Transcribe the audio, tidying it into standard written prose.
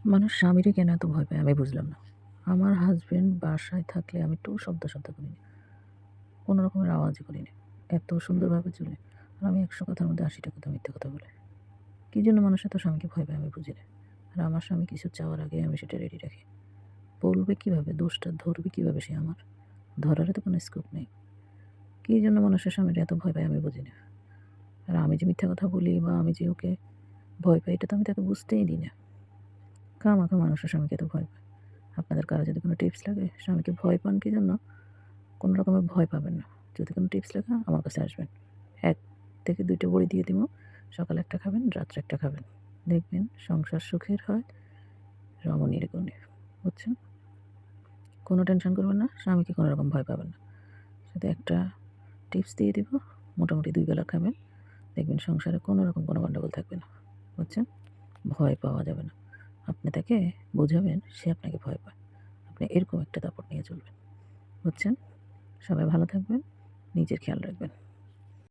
মানুষ স্বামীরে কেন এত ভয় পায় আমি বুঝলাম না। আমার হাসব্যান্ড বাসায় থাকলে আমি একটু শব্দ করি না। কোনো রকমের আওয়াজই করি না। এত সুন্দরভাবে চলে। আর আমি ১০০ কথার মধ্যে ৮০টা কথা মিথ্যে কথা বলে। কী জন্য মানুষ এত স্বামীকে ভয় পায় আমি বুঝি না। আর আমার স্বামী কিছু চাওয়ার আগে আমি সেটা রেডি রাখি। বলবে কীভাবে? দোষটা ধরবে কীভাবে সে আমার? ধরারও তো কোনো স্কোপ নেই। কী জন্য মানুষের স্বামীরা এত ভয় পায় আমি বুঝি না। আর আমি যে মিথ্যা কথা বলি বা আমি যে ওকে ভয় পাই এটা তো আমি তাকে বুঝতেই দিই না। খামাখা মানুষের স্বামীকে এত ভয় পায়। আপনাদের কারো যদি কোনো টিপস লাগে স্বামীকে ভয় পান কী জন্য? কোনো রকমের ভয় পাবেন না। যদি কোনো টিপস লাগে আমার কাছে আসবেন। ১ থেকে ২ টা বড়ি দিয়ে দিবো। সকালে একটা খাবেন, রাত্রে একটা খাবেন। দেখবেন সংসার সুখের হয় রমণীর গুণে। বুঝছেন? কোনো টেনশন করবেন না, স্বামীকে কোনো রকম ভয় পাবেন না। শুধু একটা টিপস দিয়ে দিব, মোটামুটি ২ বেলা খাবেন। দেখবেন সংসারে কোনো রকম কোনো গন্ডগোল থাকবে না। বুঝছেন? ভয় পাওয়া যাবে না। আপনি তাকে বোঝাবেন, সে আপনাকে ভয় পায়। আপনি এরকম একটা দাপট নিয়ে চলবেন। বুঝছেন? সবাই ভালো থাকবেন, নিজের খেয়াল রাখবেন।